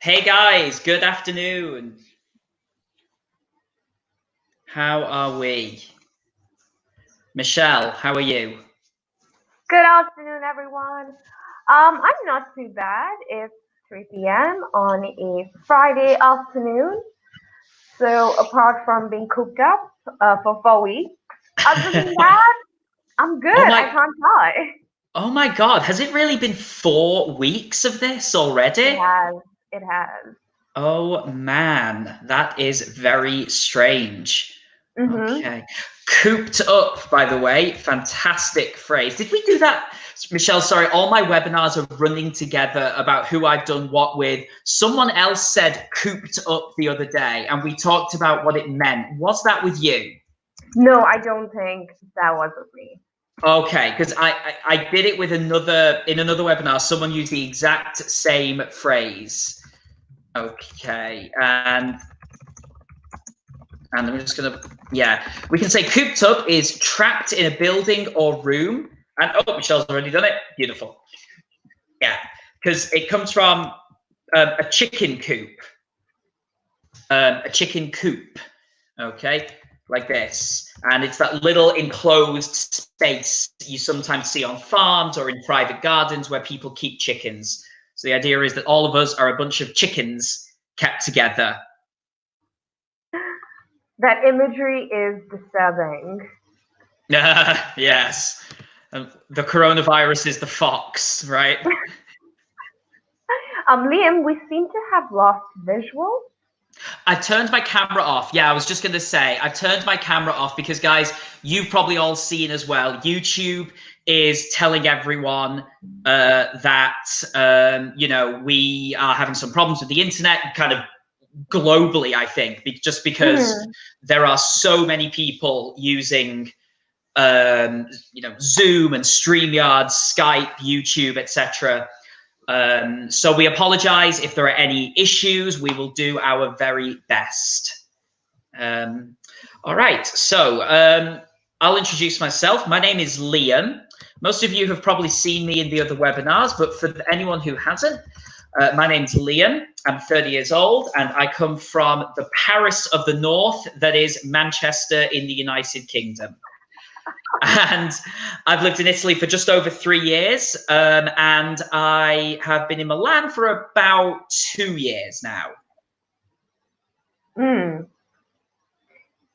Hey guys, good afternoon. How are we? Michelle, how are you? Good afternoon, everyone. I'm not too bad. It's 3 p.m. on a Friday afternoon. So apart from being cooped up for 4 weeks, other than that, I'm Oh good. I my can't lie. oh my God, has it really been 4 weeks of this It already? has. It has. Oh man, that is very strange. Mhm. Okay. Cooped up, by the way, fantastic phrase. Did we do that? Michelle, sorry, all my webinars are running together about who I've done what with. Someone else said cooped up the other day, and we talked about what it meant. Was that with you? No, I don't think that was with me. Okay, because I did it with another webinar. Someone used the exact same phrase. Okay, and I'm just gonna, yeah, we can say cooped up is trapped in a building or room. And oh, Michelle's already done it. Beautiful. Yeah, because it comes from a chicken coop. A chicken coop. Okay, like this. And it's that little enclosed space you sometimes see on farms or in private gardens where people keep chickens. So the idea is that all of us are a bunch of chickens kept together. That imagery is disturbing. Yes. The coronavirus is the fox, right? Liam, we seem to have lost visual. I turned my camera off. Yeah, I was just going to say, I turned my camera off because, guys, you've probably all seen as well. YouTube is telling everyone that we are having some problems with the internet, kind of globally, I think, just because Mhm. there are so many people using Zoom and StreamYard, Skype, YouTube, etc. So we apologize if there are any issues. We will do our very best. All right, so I'll introduce myself. My name is Liam. Most of you have probably seen me in the other webinars, but for anyone who hasn't, my name's Liam. I'm 30 years old, and I come from the Paris of the North, that is Manchester in the United Kingdom. And I've lived in Italy for just over 3 years, and I have been in Milan for about 2 years now. Mm.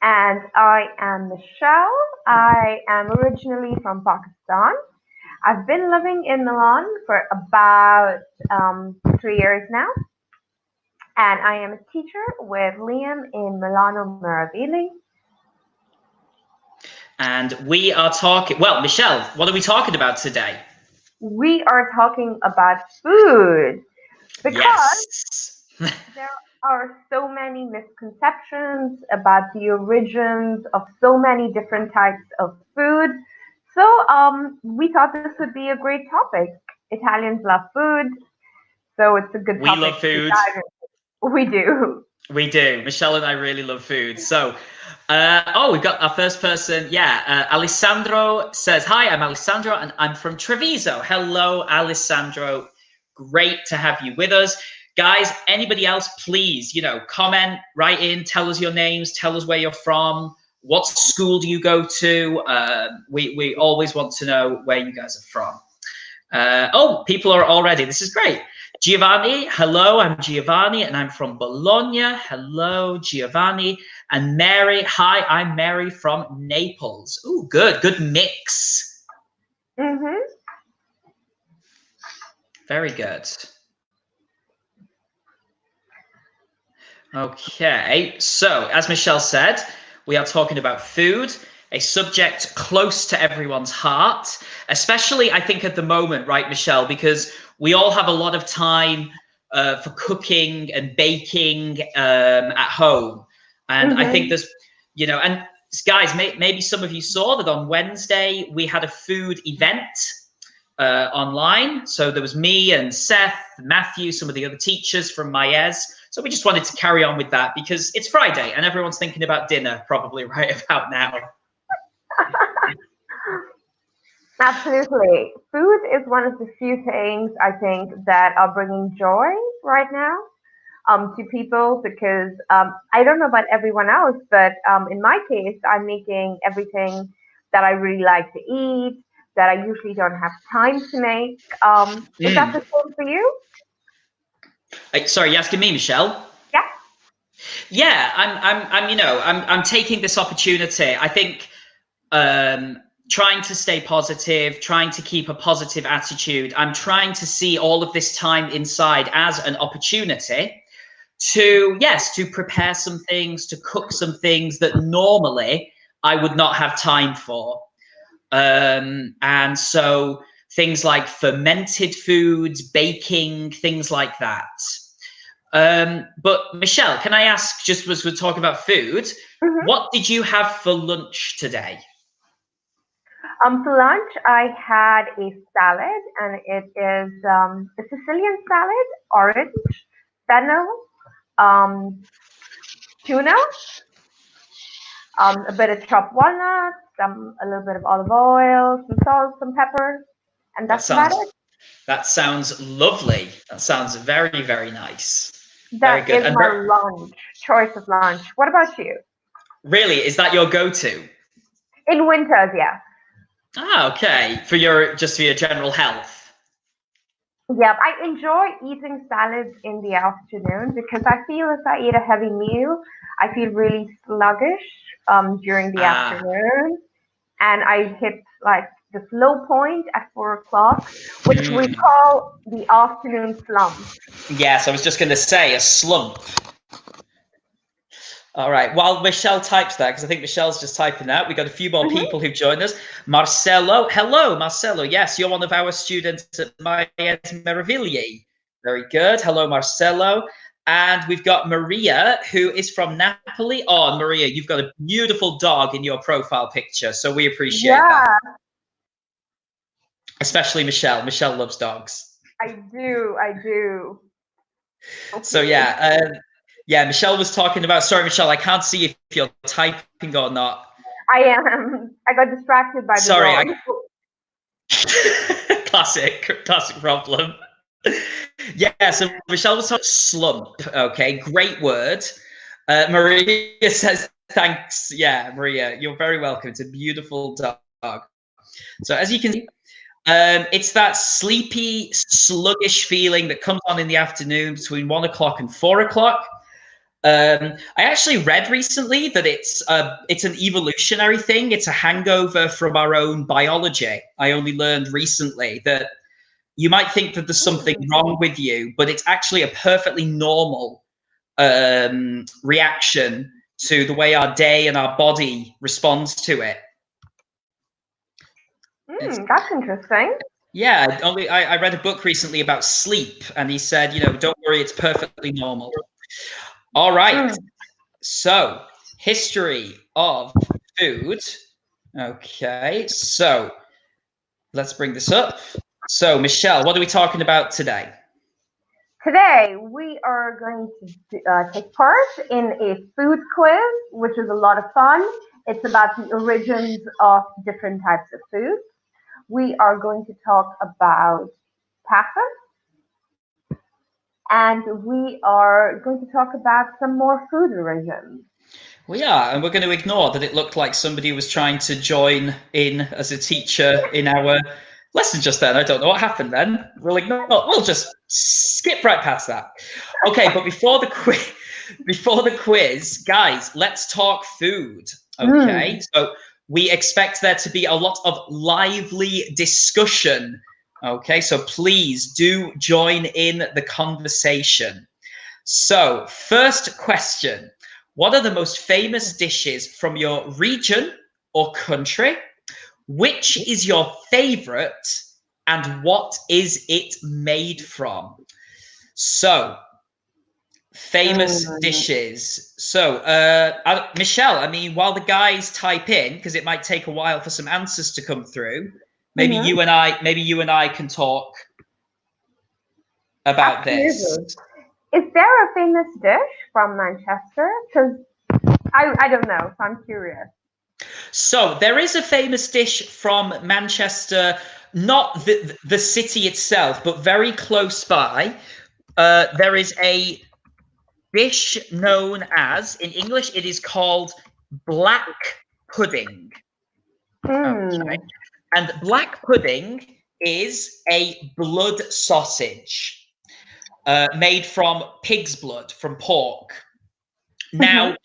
And I am Michelle. I am originally from Pakistan. I've been living in Milan for about 3 years now, and I am a teacher with Liam in Milano Meravigli. And we are talking, well, Michelle, what are we talking about today? We are talking about food because Yes. there are so many misconceptions about the origins of so many different types of food. So we thought this would be a great topic. Italians love food, so it's a good We topic love to food. dive into. We do. We do. Michelle and I really love food. So, we've got our first person. Yeah, Alessandro says, "Hi, I'm Alessandro, and I'm from Treviso." Hello, Alessandro. Great to have you with us, guys. Anybody else, please, comment, write in, tell us your names, tell us where you're from, what school do you go to. We always want to know where you guys are from. People are already. This is great. Giovanni, hello, I'm Giovanni and I'm from Bologna. Hello, Giovanni. And Mary, hi, I'm Mary from Naples. Ooh, good mix. Mhm. Very good. Okay, so as Michelle said, we are talking about food, a subject close to everyone's heart, especially I think at the moment, right, Michelle, because we all have a lot of time for cooking and baking at home. And I think Mhm. there's, and guys, maybe some of you saw that on Wednesday we had a food event online. So there was me and Seth, Matthew, some of the other teachers from Maez. So we just wanted to carry on with that because it's Friday and everyone's thinking about dinner probably right about now. Absolutely. Food is one of the few things I think that are bringing joy right now. to people because I don't know about everyone else, but in my case, I'm making everything that I really like to eat that I usually don't have time to make. Is that the same for you? Sorry, you asking me, Michelle? Yeah. Yeah, I'm taking this opportunity. I think trying to stay positive, trying to keep a positive attitude. I'm trying to see all of this time inside as an opportunity to, yes, to prepare some things, to cook some things that normally I would not have time for. And so things like fermented foods, baking, things like that. But Michelle, can I ask, just as we're talking about food, Hmm. what did you have for lunch today? For lunch, I had a salad, and it is a Sicilian salad, orange, fennel, um, tuna, a bit of chopped walnuts, a little bit of olive oil, some salt, some pepper, and That that's about sounds it. that sounds lovely. That sounds very, very nice. Very That good. is And my lunch, choice of lunch. What about you? really, is that your go-to? In winters, yeah. Ah, okay. For your general health. Yeah, I enjoy eating salads in the afternoon because I feel if I eat a heavy meal, I feel really sluggish during the Ah, afternoon, and I hit like this low point at 4 o'clock, which we mm. call the afternoon slump. Yes, I was just going to say a slump. All right. While Michelle types that, because I think Michelle's just typing that, we got a few more Hmm. people who've joined us. Marcelo, hello, Marcelo. Yes, you're one of our students at Maes Meraviglii. Very good. Hello, Marcelo. And we've got Maria, who is from Napoli. Oh, Maria, you've got a beautiful dog in your profile picture, so we appreciate that. Yeah, Especially Michelle. Michelle loves dogs. I do. I do. So So cute. yeah, Michelle was talking about. Sorry, Michelle, I can't see if you're typing or not. I am. I got distracted by the Sorry, dog. classic problem. Yeah, so Michelle was talking slump. Okay, great word. Maria says thanks. Yeah, Maria, you're very welcome. It's a beautiful dog. So as you can see, it's that sleepy, sluggish feeling that comes on in the afternoon between 1 o'clock and 4 o'clock. I actually read recently that it's an evolutionary thing. It's a hangover from our own biology. I only learned recently that you might think that there's something Hmm. wrong with you, but it's actually a perfectly normal reaction to the way our day and our body responds to it. It's, That's interesting. yeah, I read a book recently about sleep, and he said, don't worry, it's perfectly normal. All right. Mm. So, history of food. Okay, so let's bring this up. So, Michelle, what are we talking about today? Today, we are going to take part in a food quiz, which is a lot of fun. It's about the origins of different types of food. We are going to talk about tapas, and we are going to talk about some more food origins. We are, and we're going to ignore that it looked like somebody was trying to join in as a teacher in our lesson just then. I don't know what happened then. We'll ignore. We'll just skip right past that. Okay, but before the quiz, guys, let's talk food. Okay, Mm. so we expect there to be a lot of lively discussion. Okay, so please do join in the conversation. So, first question. What are the most famous dishes from your region or country? Which is your favorite? And what is it made from? So, famous Mm. dishes. So, Michelle, I mean, while the guys type in, because it might take a while for some answers to come through, Hmm. maybe you and I can talk about this. Absolutely. Is there a famous dish from Manchester? Because I don't know, so I'm curious. So there is a famous dish from Manchester, not the city itself, but very close by. There is a dish known as, in English, it is called black pudding. Okay. And black pudding is a blood sausage made from pig's blood, from pork. Now,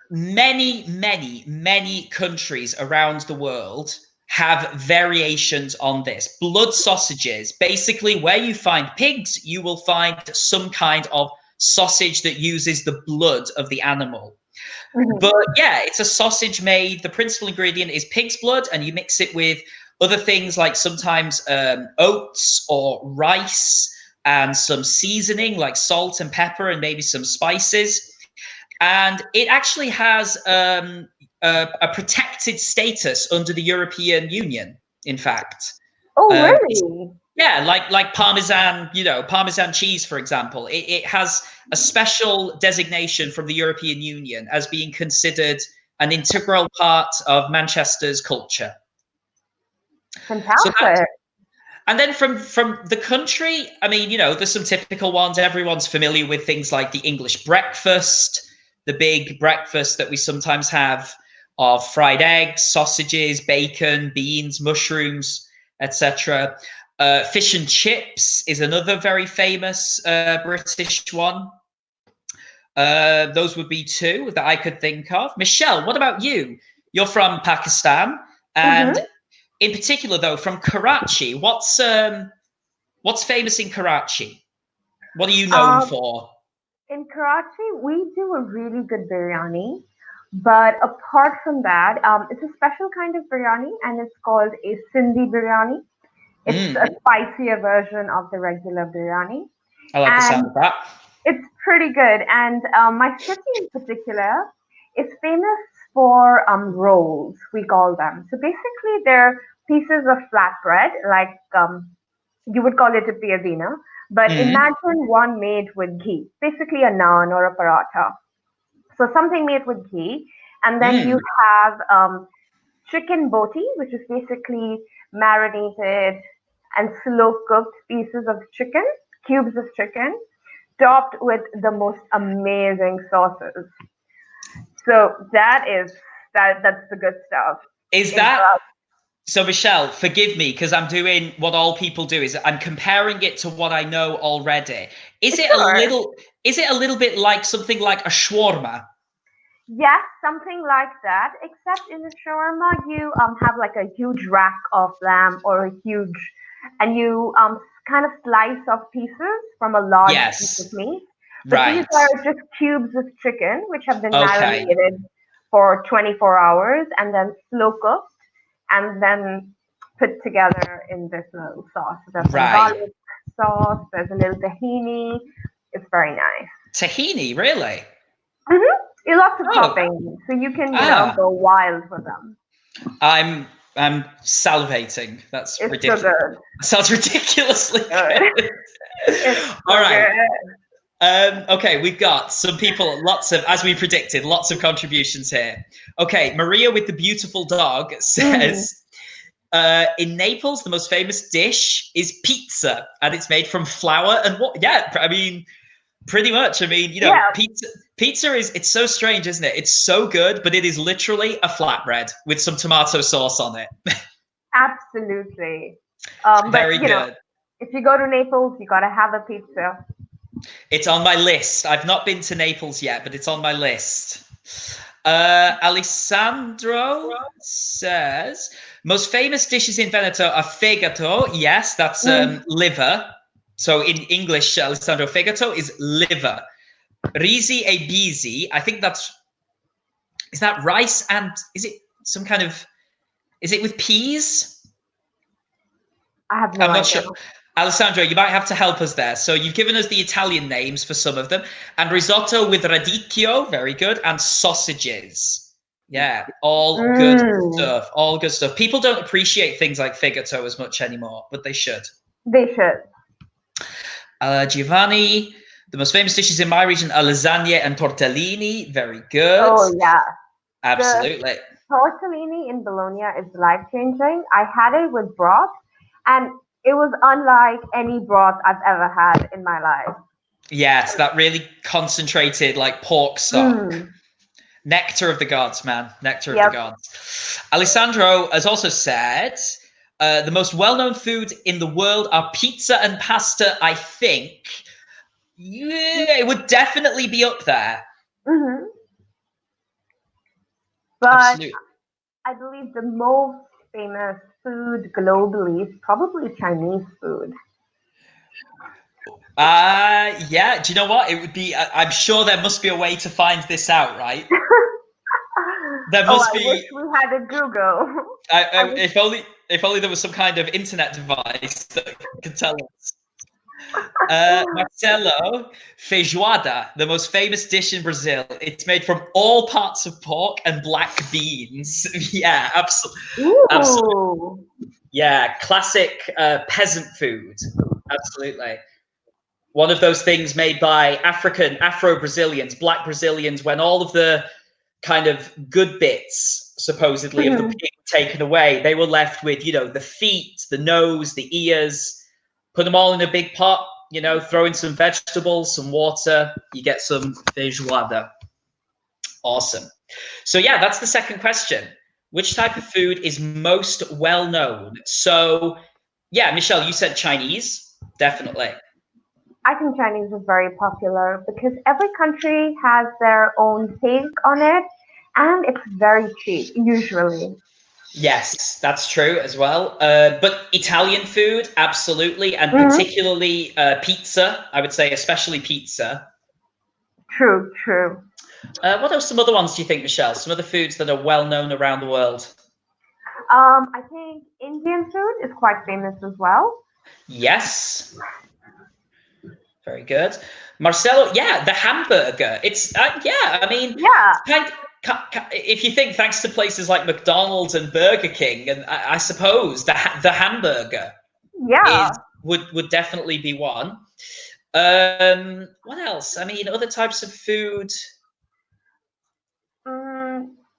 many countries around the world have variations on this. Blood sausages, basically where you find pigs, you will find some kind of sausage that uses the blood of the animal. But yeah, it's a sausage made, the principal ingredient is pig's blood, and you mix it with other things like sometimes oats or rice and some seasoning like salt and pepper and maybe some spices. And it actually has a protected status under the European Union, in fact. Oh, really? Yeah, like Parmesan, Parmesan cheese, for example. It has a special designation from the European Union as being considered an integral part of Manchester's culture. Fantastic. And then from the country, I mean, there's some typical ones. Everyone's familiar with things like the English breakfast, the big breakfast that we sometimes have of fried eggs, sausages, bacon, beans, mushrooms, etc. Fish and chips is another very famous British one. Those would be two that I could think of. Michelle, what about you? You're from Pakistan, and in particular, though, from Karachi. What's famous in Karachi? What are you known for? In Karachi, we do a really good biryani. But apart from that, it's a special kind of biryani, and it's called a Sindhi biryani. It's a spicier version of the regular biryani. I like the sound of that. It's pretty good. And my city in particular is famous for rolls, we call them. So basically, they're pieces of flatbread, like you would call it a piadina. But imagine one made with ghee, basically a naan or a paratha. So something made with ghee. And then you have chicken boti, which is basically marinated and slow cooked pieces of chicken, cubes of chicken, topped with the most amazing sauces. So that's the good stuff. So Michelle, forgive me, because I'm doing what all people do, is I'm comparing it to what I know already. Is it a little bit like something like a shawarma? Yes, something like that, except in the shawarma, you have like a huge rack of lamb and you kind of slice off pieces from a large piece of meat. But these are just cubes of chicken, which have been marinated for 24 hours and then slow cooked and then put together in this little sauce. There's some garlic sauce, there's a little tahini. It's very nice. Tahini, really? Lots of toppings, so you can go wild for them. I'm salivating. It's ridiculous. So good. Sounds ridiculously good. All right. Good. Okay, we've got some people, as we predicted, lots of contributions here. Okay, Maria with the beautiful dog says, in Naples, the most famous dish is pizza, and it's made from flour and what? Yeah, I mean, pretty much. I mean, pizza it's so strange, isn't it? It's so good, but it is literally a flatbread with some tomato sauce on it. Absolutely. Very good. If you go to Naples, you got to have a pizza. It's on my list. I've not been to Naples yet, but it's on my list. Alessandro says, most famous dishes in Veneto are fegato. Yes, that's liver. So in English, Alessandro, fegato is liver. Risi e bisi, I think is that rice and, is it with peas? I'm not sure. Alessandro, you might have to help us there. So you've given us the Italian names for some of them. And risotto with radicchio, very good. And sausages. Yeah, all good stuff. All good stuff. People don't appreciate things like fegato as much anymore, but they should. They should. Giovanni, the most famous dishes in my region are lasagna and tortellini. Very good. Oh, yeah. Absolutely. The tortellini in Bologna is life-changing. I had it with broth, and it was unlike any broth I've ever had in my life. Yes, that really concentrated like pork stock. Mm, Nectar of the gods, man. Nectar of the yep. gods. Alessandro has also said the most well-known food in the world are pizza and pasta. I think it would definitely be up there. Hmm. But Absolutely. I believe the most famous food globally is probably Chinese food. Yeah. Do you know what? It would be. I'm sure there must be a way to find this out, right? There Oh, must I wish be. we had a Google. I wish. If only there was some kind of internet device that could tell us. Marcelo, feijoada, the most famous dish in Brazil. It's made from all parts of pork and black beans. Yeah, absolutely. Absolutely. Ooh. Yeah, classic peasant food. Absolutely. One of those things made by Afro-Brazilians, black Brazilians, when all of the kind of good bits, supposedly, of the Mhm. pig were taken away, they were left with, the feet, the nose, the ears, put them all in a big pot, throw in some vegetables, some water, you get some feijoada. Awesome. So yeah, that's the second question. Which type of food is most well known? So yeah, Michelle, you said Chinese, definitely. I think Chinese is very popular because every country has their own take on it, and it's very cheap usually. Yes, that's true as well. But Italian food, absolutely, and Hmm. particularly pizza. I would say, especially pizza. True, true. What are some other ones do you think, Michelle? Some other foods that are well known around the world? I think Indian food is quite famous as well. Yes, very good. Marcelo, yeah, the hamburger. It's yeah. I mean, Yeah, kind, if you think, thanks to places like McDonald's and Burger King, and I suppose the hamburger is yeah. would definitely be one. What else? I mean, other types of food.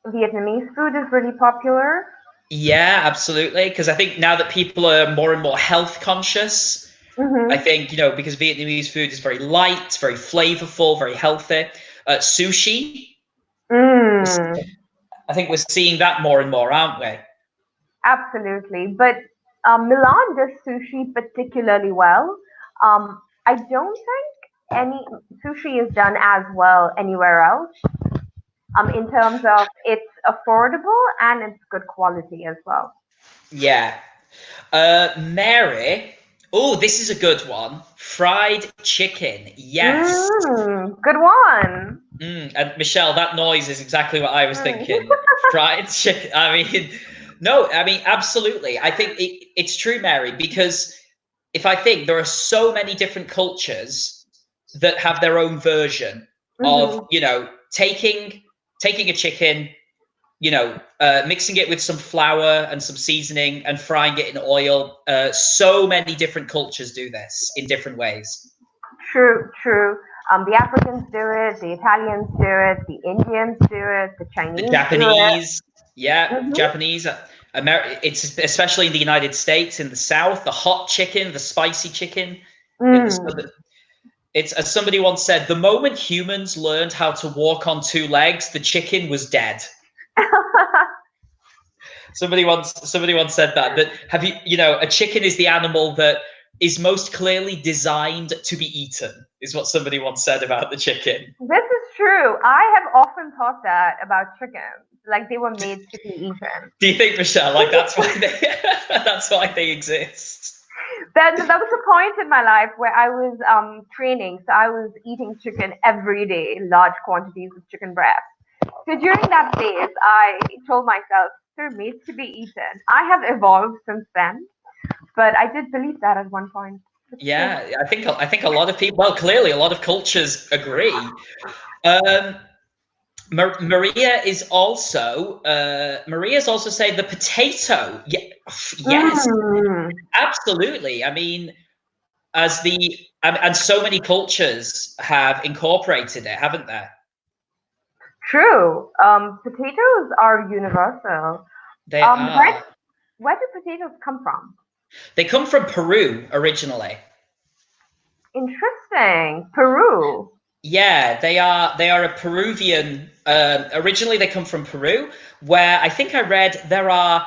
Vietnamese food is really popular. Yeah, absolutely. Because I think now that people are more and more health conscious, I Hmm. think, because Vietnamese food is very light, very flavorful, very healthy. Sushi, Mm, I think we're seeing that more and more, aren't we? absolutely. But Milan does sushi particularly well. I don't think any sushi is done as well anywhere else. In terms of it's affordable and it's good quality as well. Yeah. Mary. Oh, this is a good one. Fried chicken. Yes. Good one. And Michelle, that noise is exactly what I was Mm. thinking. Fried chicken. I mean, no, I mean, absolutely. I think it's true, Mary, because if I think there are so many different cultures that have their own version of, Hmm. taking a chicken, mixing it with some flour and some seasoning and frying it in oil. So many different cultures do this in different ways. True, true. The Africans do it, the Italians do it, the Indians do it, the The Chinese do it. Japanese, yeah, Hmm. Japanese. It's especially in the United States, in the South, the hot chicken, the spicy chicken. It was. Mm. It's as somebody once said: the moment humans learned how to walk on two legs, the chicken was dead. Somebody once said that. That have a chicken is the animal that is most clearly designed to be eaten. Is what somebody once said about the chicken. This is true. I have often thought that about chickens, like they were made to be eaten. Do you think, Michelle? Like that's why they that's why they exist. That was a point in my life where I was training, so I was eating chicken every day, large quantities of chicken breast. So during that phase, I told myself they're made to be eaten. I have evolved since then, but I did believe that at one point. It's true. Yeah, I think a lot of people. Well, clearly, a lot of cultures agree. Um, Maria's also saying the potato. Yeah, yes, Mm, absolutely. I mean, as the and so many cultures have incorporated it, haven't they? true. Potatoes are universal. They Um, where are. where do potatoes come from? They come from Peru originally. Interesting. Peru. Yeah, they are a Peruvian. Originally, they come from Peru, where I think I read there are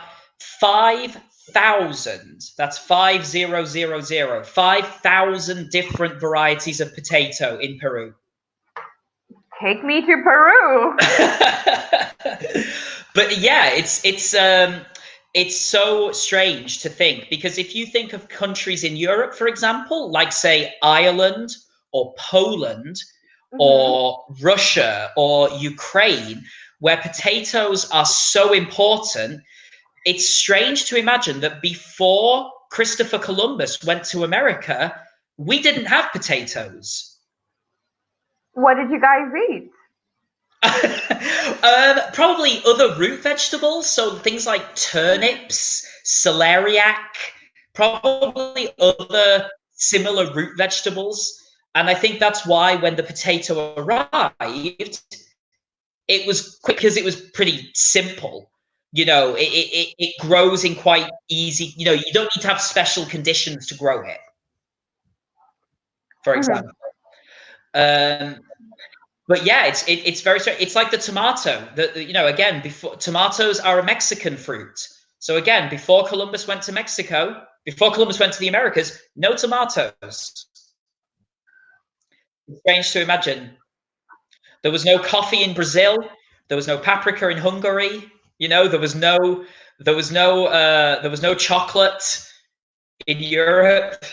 5,000. That's 5,000, 5,000 different varieties of potato in Peru. Take me to Peru. But yeah, it's so strange to think, because if you think of countries in Europe, for example, like say Ireland or Poland or Russia or Ukraine, where potatoes are so important, it's strange to imagine that before Christopher Columbus went to America, we didn't have potatoes. What did you guys eat? Probably other root vegetables, so things like turnips, celeriac, probably other similar root vegetables. And I think that's why when the potato arrived, it was quick because it was pretty simple. It grows in quite easy. You don't need to have special conditions to grow it, for example. But yeah, it's very strange. It's like the tomato. Again, before tomatoes are a Mexican fruit. So again, before Columbus went to Mexico, before Columbus went to the Americas, no tomatoes. It's strange to imagine. There was no coffee in Brazil. There was no paprika in Hungary. There was no chocolate in Europe.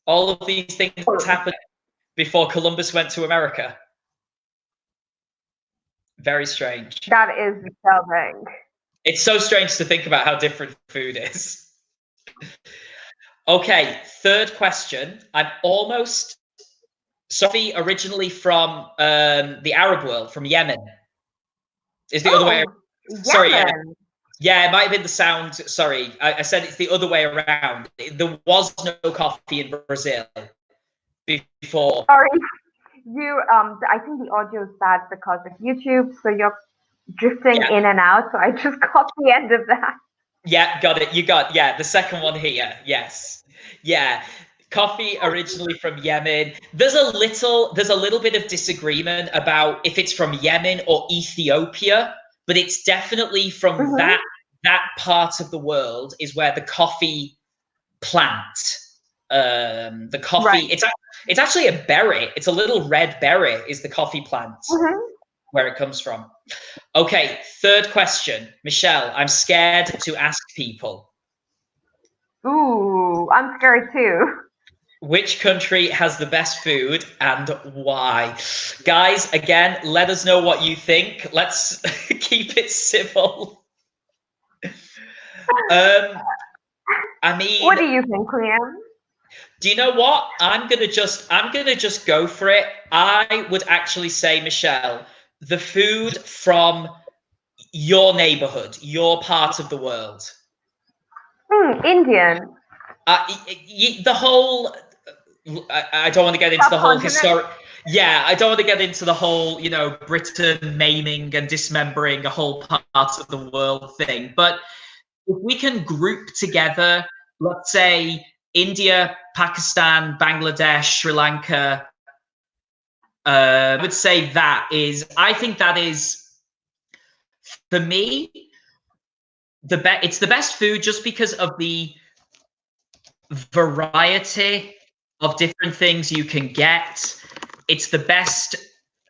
All of these things happened before Columbus went to America. Very strange. That is disturbing. It's so strange to think about how different food is. Okay, third question. I'm almost Sophie, originally from the Arab world, from Yemen. Is the other way around. Sorry, yeah, it might have been the sound. Sorry, I said it's the other way around. There was no coffee in Brazil before. Sorry. I think the audio is bad because of YouTube, so you're drifting in and out. So I just caught the end of that. Yeah, got it. You got the second one here. Yes, yeah. Coffee originally from Yemen. There's a little bit of disagreement about if it's from Yemen or Ethiopia, but it's definitely from that part of the world is where the coffee plant. The coffee. Right. It's actually a berry. It's a little red berry. Is the coffee plant where it comes from? Okay, third question, Michelle. I'm scared to ask people. Ooh, I'm scared too. Which country has the best food and why? Guys, again, let us know what you think. Let's keep it civil. I mean, what do you think, Liam? Do you know what? I'm gonna just go for it. I would actually say, Michelle, the food from your neighborhood, your part of the world. Indian. The whole. I don't want to get into the whole historic. Yeah, I don't want to get into the whole, Britain maiming and dismembering a whole part of the world thing. But if we can group together, let's say India, Pakistan, Bangladesh, Sri Lanka, I would say I think that is, for me, it's the best food just because of the variety of different things you can get. It's the best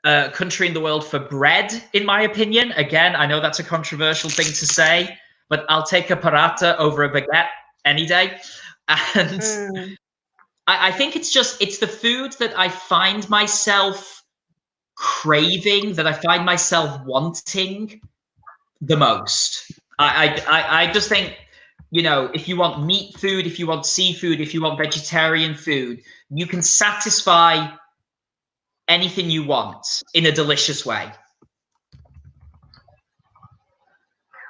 country in the world for bread, in my opinion. Again, I know that's a controversial thing to say, but I'll take a paratha over a baguette any day. And I think it's the food that I find myself craving, that I find myself wanting the most. I just think, if you want meat food, if you want seafood, if you want vegetarian food, you can satisfy anything you want in a delicious way.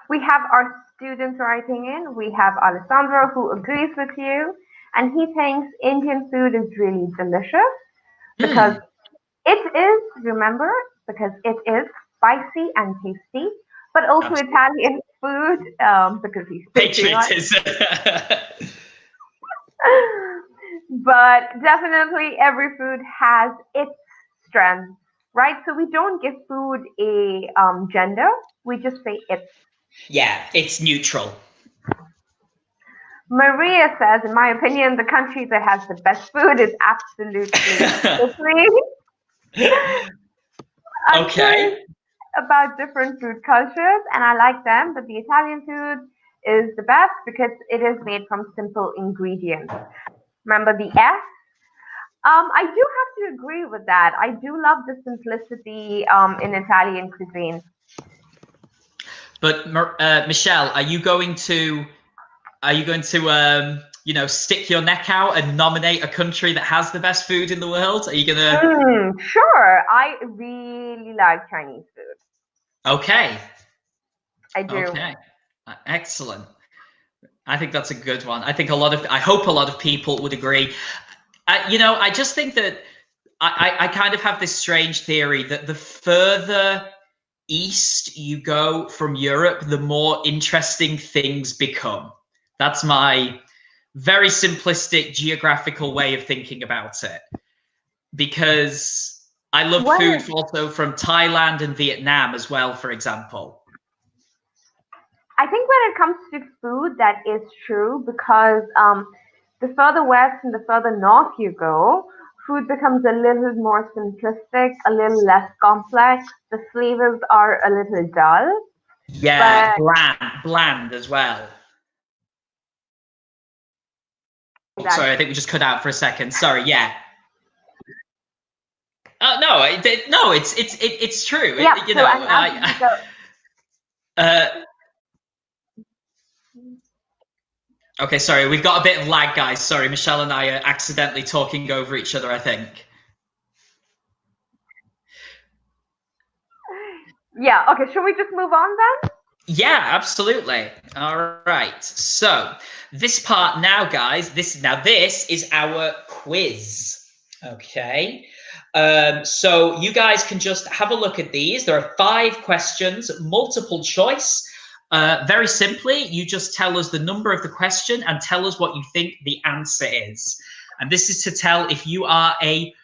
We have our students writing in. We have Alessandro who agrees with you, and he thinks Indian food is really delicious because it is, remember, because it is spicy and tasty, but also Italian food because he's patriotic. But definitely every food has its strengths, right? So we don't give food a gender. We just say it's. Yeah, it's neutral. Maria says, in my opinion, the country that has the best food is absolutely Italy. I'm curious Okay. about different food cultures and I like them, but the Italian food is the best because it is made from simple ingredients. Remember the S? I do have to agree with that. I do love the simplicity in Italian cuisine. But Michelle, stick your neck out and nominate a country that has the best food in the world? Are you gonna? Sure, I really like Chinese food. Okay. I do. Okay. Excellent. I think that's a good one. I hope a lot of people would agree. I just think that I kind of have this strange theory that the further east you go from Europe, the more interesting things become. That's my very simplistic geographical way of thinking about it. Because I love food Well, also from Thailand and Vietnam as well, for example. I think when it comes to food, that is true because the further west and the further north you go, food becomes a little more simplistic, a little less complex. The flavors are a little dull, Yeah, but bland as well. Oh, that sorry, I think we just cut out for a second. Sorry, yeah. No, no, it's true. yeah. So and as we go, Uh, okay, sorry, we've got a bit of lag, guys. Sorry, Michelle and I are accidentally talking over each other, I think. yeah. Okay, should we just move on then? Yeah, absolutely. All right. So this part now, guys. This is our quiz. Okay. So you guys can just have a look at these. There are 5 questions, multiple choice. Very simply, you just tell us the number of the question and tell us what you think the answer is. And this is to tell if you are a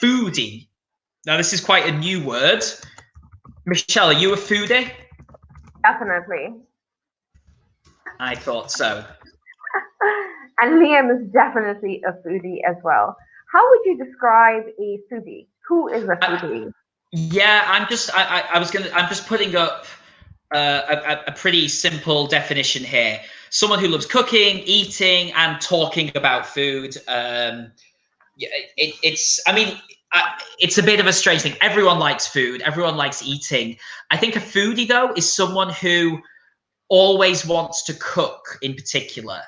foodie. Now, this is quite a new word. Michelle, are you a foodie? Definitely. I thought so. And Liam is definitely a foodie as well. How would you describe a foodie? Who is a foodie? Yeah, I'm just putting up a pretty simple definition here. Someone who loves cooking, eating, and talking about food. Yeah, it's a bit of a strange thing. Everyone likes food. Everyone likes eating. I think a foodie, though, is someone who always wants to cook in particular.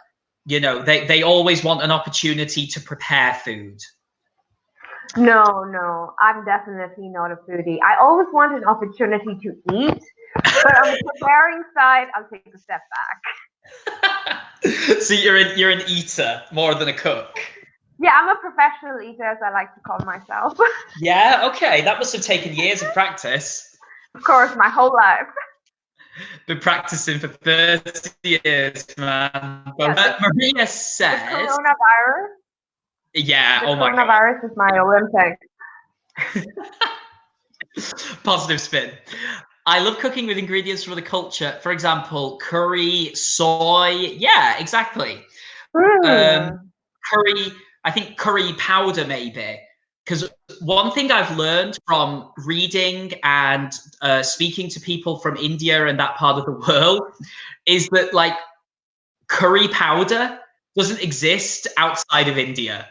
They always want an opportunity to prepare food. No, no, I'm definitely not a foodie. I always want an opportunity to eat, but on the preparing side, I'll take a step back. So you're an eater more than a cook. Yeah, I'm a professional eater, as I like to call myself. Yeah, okay. That must have taken years of practice. Of course, my whole life. Been practicing for 30 years, man. Yeah, Maria the says, coronavirus. yeah, The oh my God. coronavirus is my Olympics. Positive spin. I love cooking with ingredients from the culture. For example, curry, soy. Yeah, exactly. Curry, I think curry powder maybe. Because one thing I've learned from reading and speaking to people from India and that part of the world is that like curry powder doesn't exist outside of India.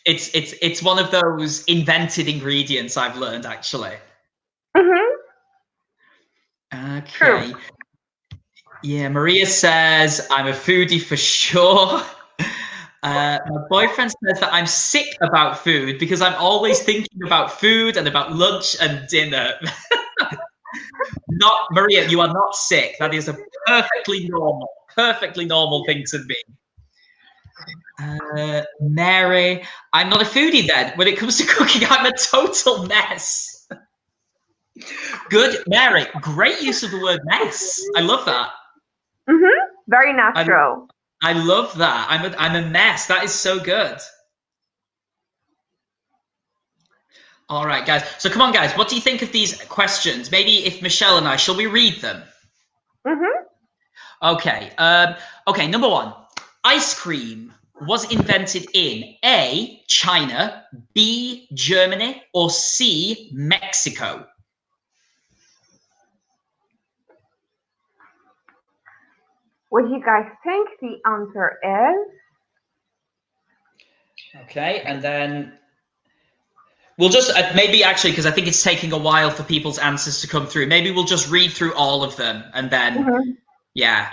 It's one of those invented ingredients I've learned actually. Mm-hmm. Okay. True. Yeah, Maria says I'm a foodie for sure. My boyfriend says that I'm sick about food because I'm always thinking about food and about lunch and dinner. Not Maria, you are not sick. That is a perfectly normal thing to be. Mary, I'm not a foodie then. When it comes to cooking, I'm a total mess. Good, Mary. Great use of the word mess. I love that. Mm-hmm. Very natural. I love that. I'm a mess. That is so good. All right, guys. So come on, guys. What do you think of these questions? Maybe if Michelle and I, shall we read them? Mm-hmm. Okay. Okay. Number one, ice cream was invented in A, China, B, Germany, or C, Mexico. What do you guys think the answer is? Okay, and then we'll just maybe actually, because I think it's taking a while for people's answers to come through. Maybe we'll just read through all of them and then, yeah.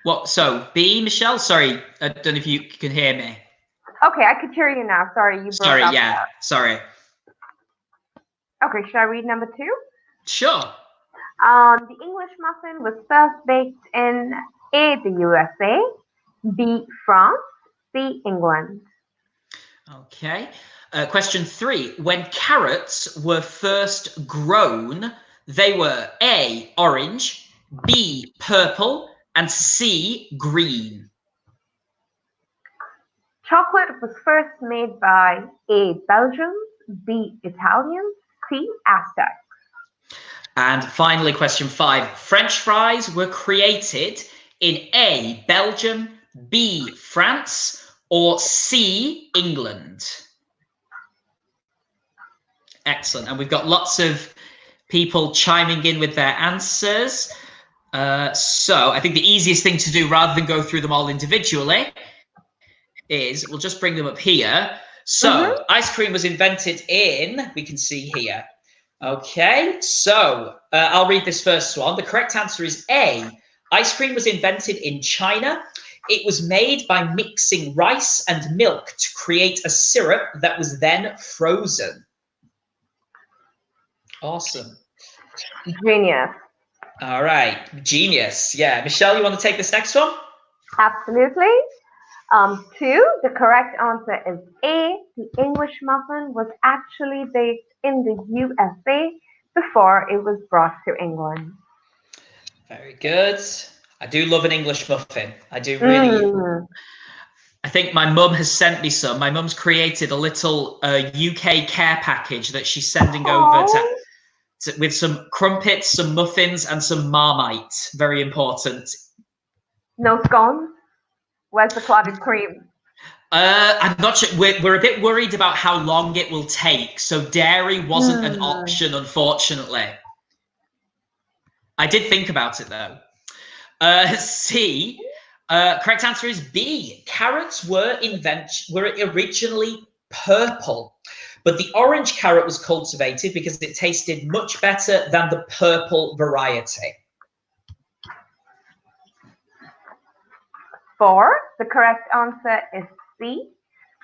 What? So B, Michelle. Sorry, I don't know if you can hear me. Okay, I could hear you now. Sorry, you broke up. Yeah. Sorry. Okay, should I read number 2? Sure. The English muffin was first baked in A, the USA, B, France, C, England. Okay. Question 3. When carrots were first grown, they were A, orange, B, purple, and C, green. Chocolate was first made by A, Belgians, B, Italians, C, Aztecs. And finally, question 5. French fries were created in A, Belgium, B, France, or C, England. Excellent. And we've got lots of people chiming in with their answers. So I think the easiest thing to do, rather than go through them all individually, is we'll just bring them up here. So ice cream was invented in, we can see here. Okay, so I'll read this first one. The correct answer is A. Ice cream was invented in China. It was made by mixing rice and milk to create a syrup that was then frozen. Awesome. Genius. All right, genius. Yeah, Michelle, you want to take this next one? Absolutely. 2, the correct answer is A. The English muffin was actually baked in the USA before it was brought to England. Very good. I do love an English muffin. I do really. I think my mum has sent me some. My mum's created a little UK care package that she's sending over with some crumpets, some muffins, and some Marmite. Very important. No scones? Where's the clotted cream? I'm not sure. We're a bit worried about how long it will take. So dairy wasn't an option, unfortunately. I did think about it though. C. Correct answer is B. Carrots were originally purple, but the orange carrot was cultivated because it tasted much better than the purple variety. 4, the correct answer is C.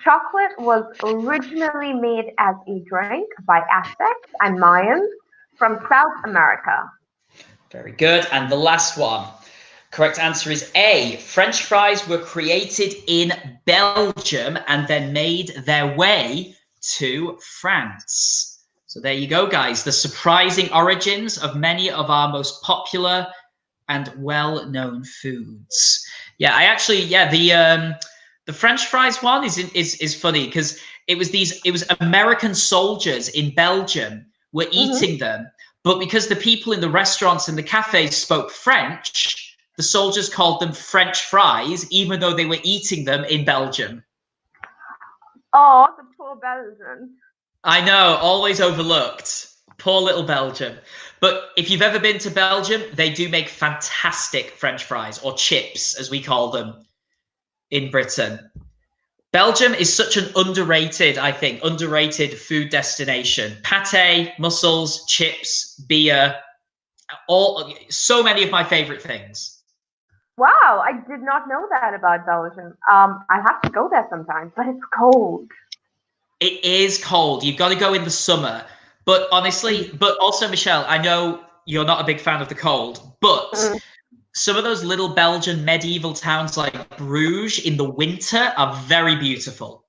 Chocolate was originally made as a drink by Aztecs and Mayans from South America. Very good. And the last one. Correct answer is A. French fries were created in Belgium and then made their way to France. So there you go, guys. The surprising origins of many of our most popular and well-known foods. Yeah, I actually, the French fries one is funny because it was American soldiers in Belgium were eating them, but because the people in the restaurants and the cafes spoke French, the soldiers called them French fries, even though they were eating them in Belgium. Oh, the poor Belgians. I know, always overlooked. Poor little Belgium. But if you've ever been to Belgium, they do make fantastic French fries, or chips, as we call them in Britain. Belgium is such an underrated food destination. Pate, mussels, chips, beer, so many of my favorite things. Wow, I did not know that about Belgium. I have to go there sometime, but it's cold. It is cold. You've got to go in the summer. But honestly, but also, Michelle, I know you're not a big fan of the cold, but some of those little Belgian medieval towns like Bruges in the winter are very beautiful.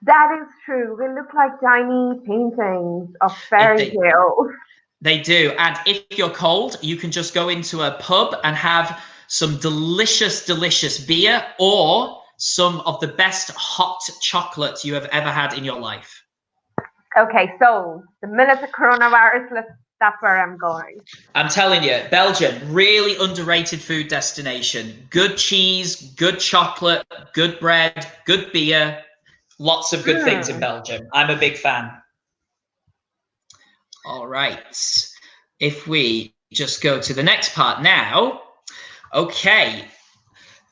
That is true. They look like tiny paintings of fairy tales. They do. And if you're cold, you can just go into a pub and have some delicious, delicious beer or some of the best hot chocolate you have ever had in your life. Okay, so the minute the coronavirus lifts, that's where I'm going. I'm telling you, Belgium, really underrated food destination. Good cheese, good chocolate, good bread, good beer. Lots of good things in Belgium. I'm a big fan. All right. If we just go to the next part now. Okay.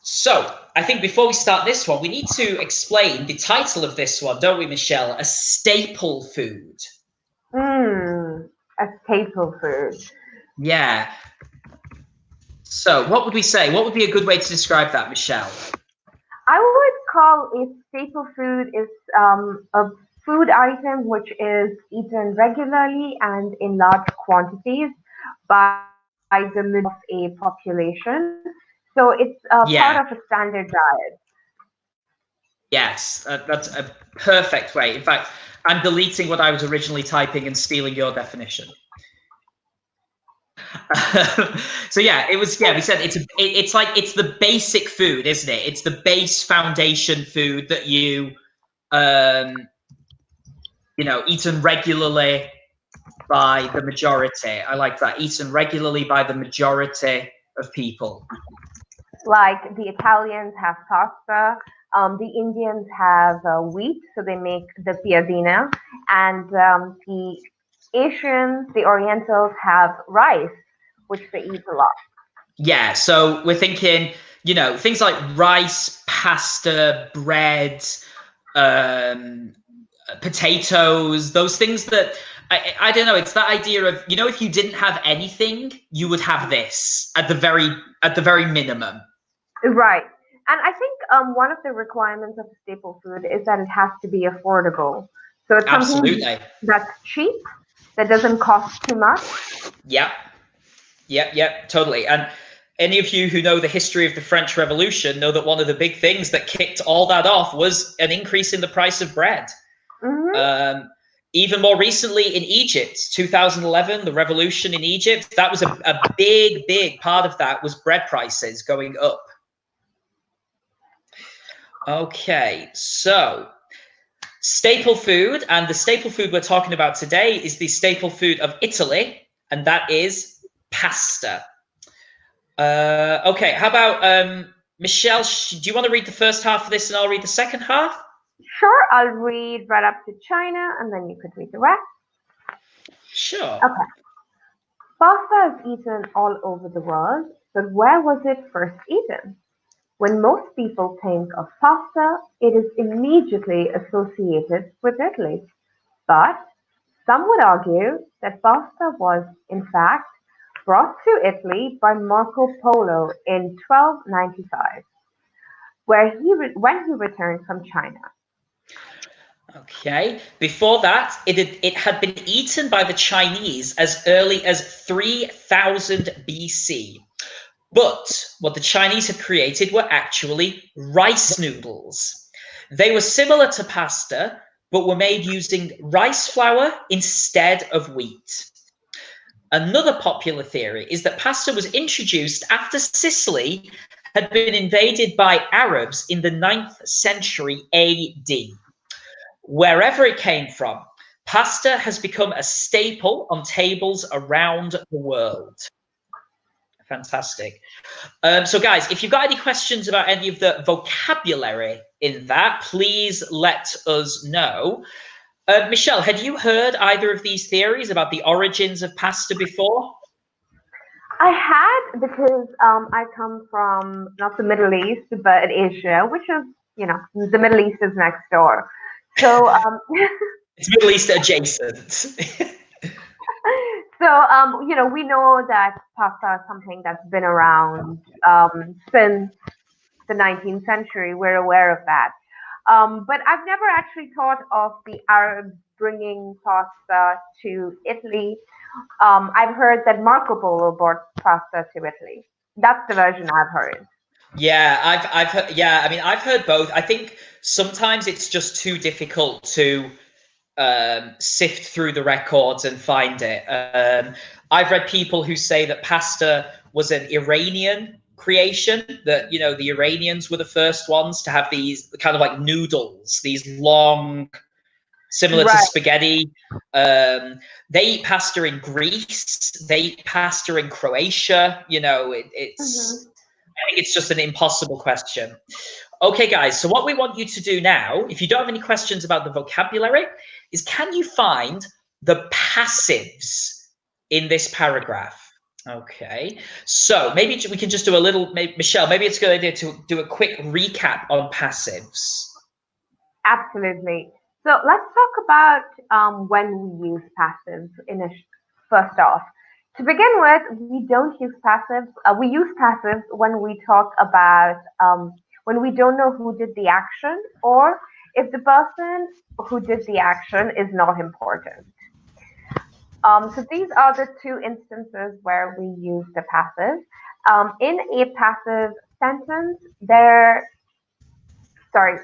So I think before we start this one, we need to explain the title of this one, don't we, Michelle? A staple food. A staple food. Yeah. So what would we say? What would be a good way to describe that, Michelle? I would call a staple food is a food item which is eaten regularly and in large quantities by the middle of a population. So it's part of a standard diet. Yes, that's a perfect way. In fact, I'm deleting what I was originally typing and stealing your definition. So yeah, it was. Yeah, we said it's like it's the basic food, isn't it? It's the base foundation food that you know, eaten regularly by the majority. I like that. Eaten regularly by the majority of people. Like the Italians have pasta, the Indians have wheat, so they make the piadina, and the Asians, the Orientals have rice, which they eat a lot. Yeah, so we're thinking, you know, things like rice, pasta, bread, potatoes, those things that I don't know. It's that idea of, you know, if you didn't have anything, you would have this at the very minimum. Right. And I think one of the requirements of a staple food is that it has to be affordable. So it's something that's cheap, that doesn't cost too much. Yep, totally. And any of you who know the history of the French Revolution know that one of the big things that kicked all that off was an increase in the price of bread. Even more recently in Egypt, 2011, the revolution in Egypt, that was a big part of that was bread prices going up. Okay, so staple food, and the staple food we're talking about today is the staple food of Italy, and that is pasta. Okay, how about Michelle, do you want to read the first half of this and I'll read the second half? Sure, I'll read right up to China and then you could read the rest. Sure. Okay. Pasta is eaten all over the world, but where was it first eaten? When most people think of pasta, it is immediately associated with Italy. But some would argue that pasta was, in fact, brought to Italy by Marco Polo in 1295, when he returned from China. Okay. Before that, it had been eaten by the Chinese as early as 3000 BC. But what the Chinese had created were actually rice noodles. They were similar to pasta, but were made using rice flour instead of wheat. Another popular theory is that pasta was introduced after Sicily had been invaded by Arabs in the 9th century AD. Wherever it came from, pasta has become a staple on tables around the world. Fantastic. So guys, if you've got any questions about any of the vocabulary in that, please let us know. Michelle, had you heard either of these theories about the origins of pasta before? I had, because I come from not the Middle East, but Asia, which is, you know, the Middle East is next door. So it's Middle East adjacent. So, you know, we know that pasta is something that's been around since the 19th century. We're aware of that. But I've never actually thought of the Arabs bringing pasta to Italy. I've heard that Marco Polo brought pasta to Italy. That's the version I've heard. Yeah, I've heard. Yeah, I mean, I've heard both. I think sometimes it's just too difficult to sift through the records and find it. I've read people who say that pasta was an Iranian creation, that, you know, the Iranians were the first ones to have these kind of like noodles, these long, similar to spaghetti. They eat pasta in Greece. They eat pasta in Croatia. You know, it's. I think it's just an impossible question. Okay, guys. So what we want you to do now, if you don't have any questions about the vocabulary, is can you find the passives in this paragraph? Okay. So maybe we can just do a little. Michelle, maybe it's a good idea to do a quick recap on passives. Absolutely. So let's talk about when we use passives first off. To begin with, we don't use passives. We use passives when we talk about when we don't know who did the action, or if the person who did the action is not important. So these are the two instances where we use the passive. In a passive sentence, sorry.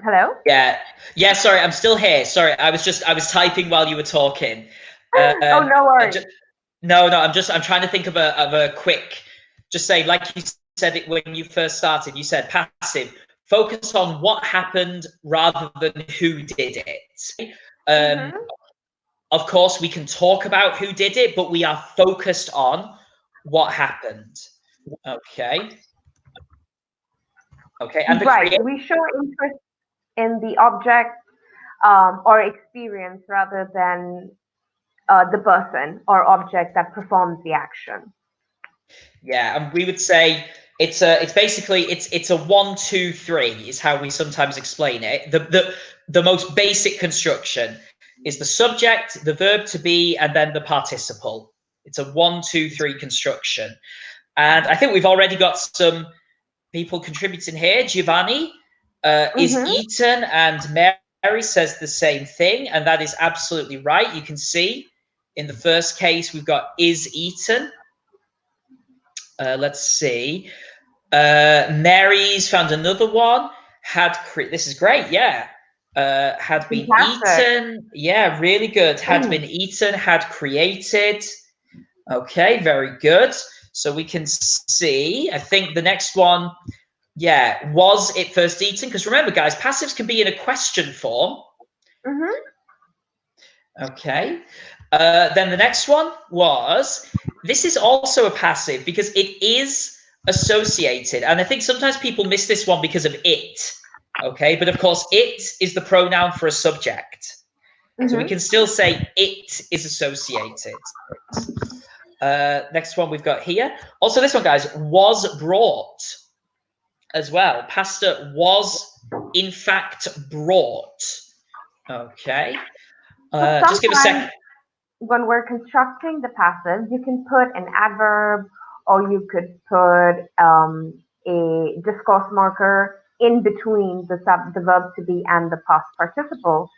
Hello? Yeah, sorry, I'm still here. Sorry, I was typing while you were talking. Oh, no worries. I'm trying to think of a quick, just say, like you said it when you first started, you said passive, focus on what happened rather than who did it. Of course, we can talk about who did it, but we are focused on what happened. Okay. And we show interest in the object or experience rather than the person or object that performs the action. Yeah, and we would say it's basically a 1, 2, 3 is how we sometimes explain it. The most basic construction is the subject, the verb to be, and then the participle. It's a 1, 2, 3 construction. And I think we've already got some people contributing here. Giovanni is eaten, and Mary says the same thing, and that is absolutely right. You can see in the first case we've got is eaten. Let's see. Mary's found another one. This is great. Yeah. Had been eaten. Yeah, really good. Had been eaten. Had created. Okay, very good. So we can see. I think the next one. Yeah, was it first eaten? Because remember, guys, passives can be in a question form. Okay. Then the next one was, this is also a passive because it is associated. And I think sometimes people miss this one because of it. Okay. But of course, it is the pronoun for a subject. So we can still say it is associated. Next one we've got here. Also, this one, guys, was brought as well. Pasta was, in fact, brought. Okay. Just give a second. When we're constructing the passive, you can put an adverb or you could put a discourse marker in between the verb to be and the past participle.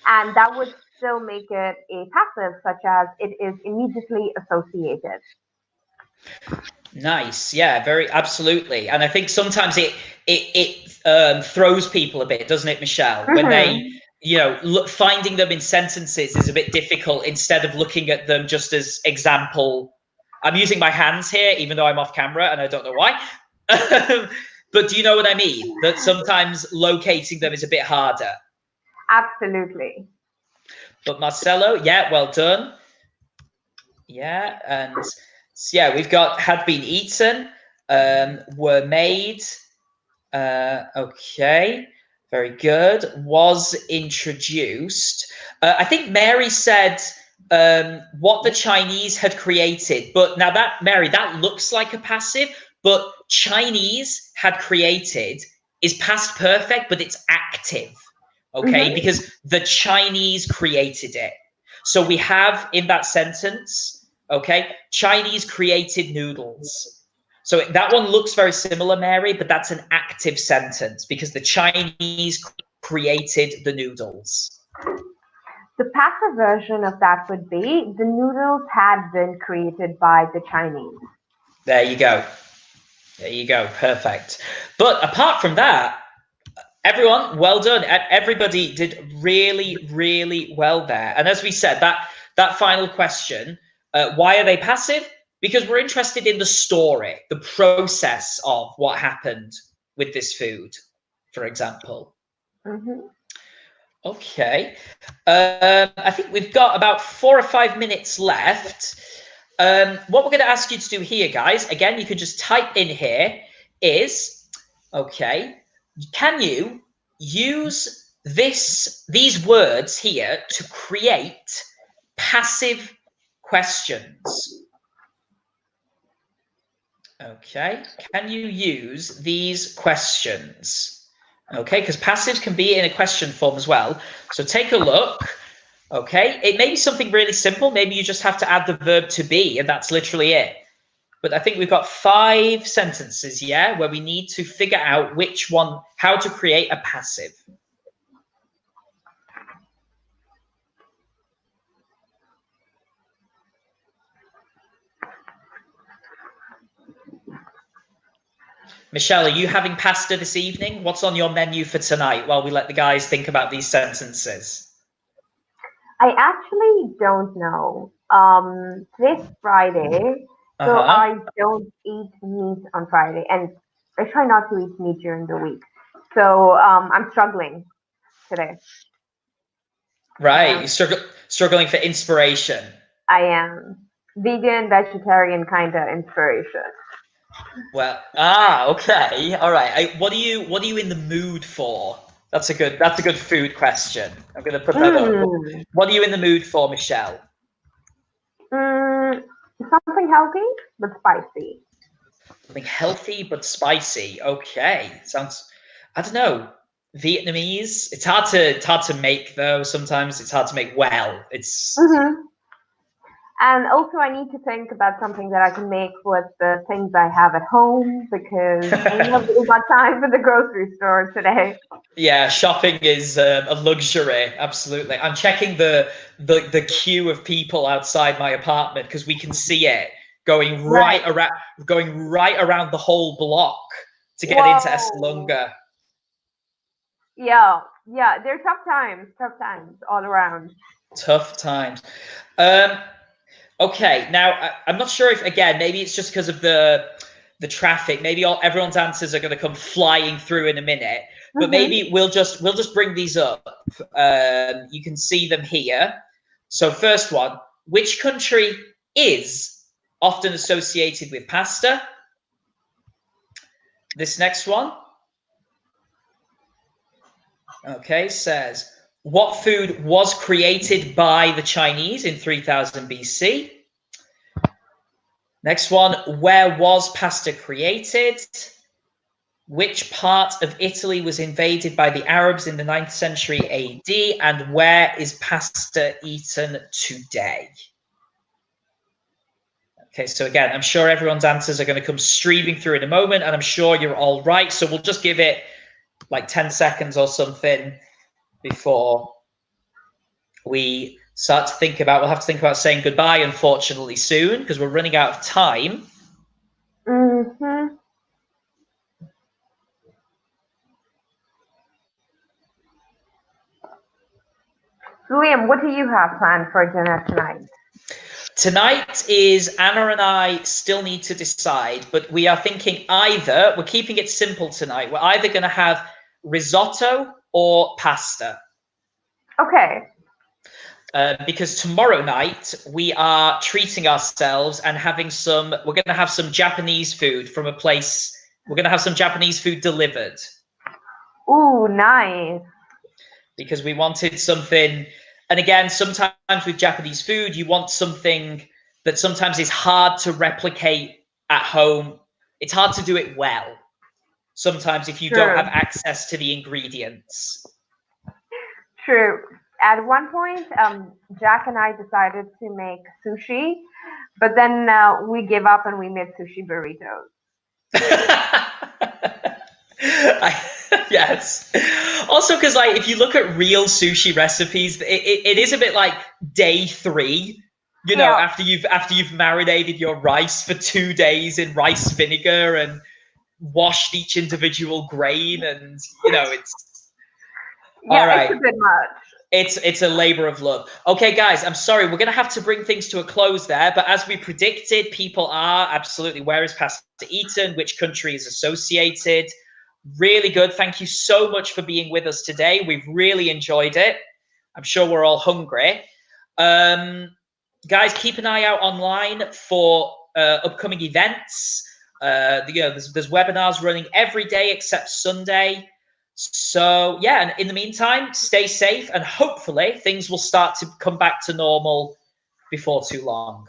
And that would still make it a passive, such as it is immediately associated. Nice. Yeah, very absolutely. And I think sometimes it throws people a bit, doesn't it, Michelle? When they, finding them in sentences is a bit difficult instead of looking at them just as example. I'm using my hands here, even though I'm off camera and I don't know why. But do you know what I mean? That sometimes locating them is a bit harder. Absolutely. But Marcelo, yeah, well done. Yeah, and yeah, we've got had been eaten, were made. Okay, very good. Was introduced. I think Mary said what the Chinese had created, but now that, Mary, that looks like a passive, but Chinese had created is past perfect, but it's active. Okay, because the Chinese created it. So we have in that sentence, okay, Chinese created noodles. So that one looks very similar, Mary, but that's an active sentence because the Chinese created the noodles. The passive version of that would be the noodles had been created by the Chinese. There you go. There you go. Perfect. But apart from that, Everyone, well done. Everybody did really, really well there. And as we said, that final question, why are they passive? Because we're interested in the story, the process of what happened with this food, for example. Mm-hmm. Okay. I think we've got about 4 or 5 minutes left. What we're going to ask you to do here, guys, again, you can just type in here is, okay, can you use these words here to create passive questions? Okay, can you use these questions? Okay, because passives can be in a question form as well. So take a look. Okay, it may be something really simple. Maybe you just have to add the verb to be, and that's literally it. But I think we've got 5 sentences, yeah, where we need to figure out which one, how to create a passive. Michelle, are you having pasta this evening? What's on your menu for tonight while we let the guys think about these sentences? I actually don't know. Today's Friday, so Uh-huh. I don't eat meat on Friday, and I try not to eat meat during the week. So I'm struggling today. Right, Yeah, you're struggling for inspiration. I am vegan, vegetarian kind of inspiration. Well, okay, all right. What are you in the mood for? That's a good food question. I'm going to put that up. Mm, What are you in the mood for, Michelle? mm, something healthy but spicy. Something healthy but spicy. Okay, sounds. I don't know. Vietnamese. It's hard to make though. Sometimes it's hard to make well. It's Hmm. And also, I need to think about something that I can make with the things I have at home because I haven't really got time for the grocery store today. Yeah, shopping is a luxury. Absolutely. I'm checking the queue of people outside my apartment because we can see it Right. going right around the whole block to get into Whoa. Esselunga. Yeah. Yeah. They're tough times all around. Tough times. Um, okay, now I'm not sure if again maybe it's just because of the traffic. Maybe everyone's answers are going to come flying through in a minute, but Hmm. maybe we'll just bring these up. You can see them here. So first one, which country is often associated with pasta? This next one, okay, says what food was created by the Chinese in 3000 BC? Next one, where was pasta created? Which part of Italy was invaded by the Arabs in the 9th century AD? And where is pasta eaten today? Okay, so again, I'm sure everyone's answers are going to come streaming through in a moment, and I'm sure you're all right. So we'll just give it like 10 seconds or something before we start to think about, we'll have to think about saying goodbye, unfortunately, soon, because we're running out of time. Hmm. Liam, what do you have planned for dinner tonight? Tonight is Anna and I still need to decide, but we are thinking either, we're keeping it simple tonight, we're either going to have risotto or pasta. Okay. Because tomorrow night we are treating ourselves and we're going to have some Japanese food from a place, we're going to have some Japanese food delivered Ooh, nice. because we wanted something. And again, sometimes with Japanese food, you want something that sometimes is hard to replicate at home. It's hard to do it well. Sometimes if you don't have True. access to the ingredients. True. At one point, Jack and I decided to make sushi, but then we gave up and we made sushi burritos. Yes. Also, because like if you look at real sushi recipes, it is a bit like day 3. You know, Yeah, after you've marinated your rice for 2 days in rice vinegar and washed each individual grain, and All Yeah, it's a right. bit much. It's a labor of love. Okay, guys, I'm sorry. We're going to have to bring things to a close there. But as we predicted, people are absolutely, where is pasta eaten? Which country is associated? Really good. Thank you so much for being with us today. We've really enjoyed it. I'm sure we're all hungry. Guys, keep an eye out online for upcoming events. There's webinars running every day except Sunday. So yeah, and in the meantime, stay safe, and hopefully things will start to come back to normal before too long.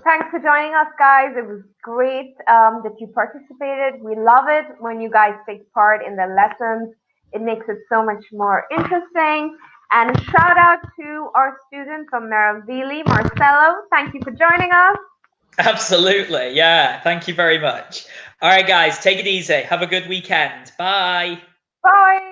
Thanks for joining us, guys. It was great that you participated. We love it when you guys take part in the lessons. It makes it so much more interesting. And a shout out to our student from Meravili, Marcelo. Thank you for joining us. Absolutely. Yeah. Thank you very much. All right, guys, take it easy. Have a good weekend. Bye. Bye.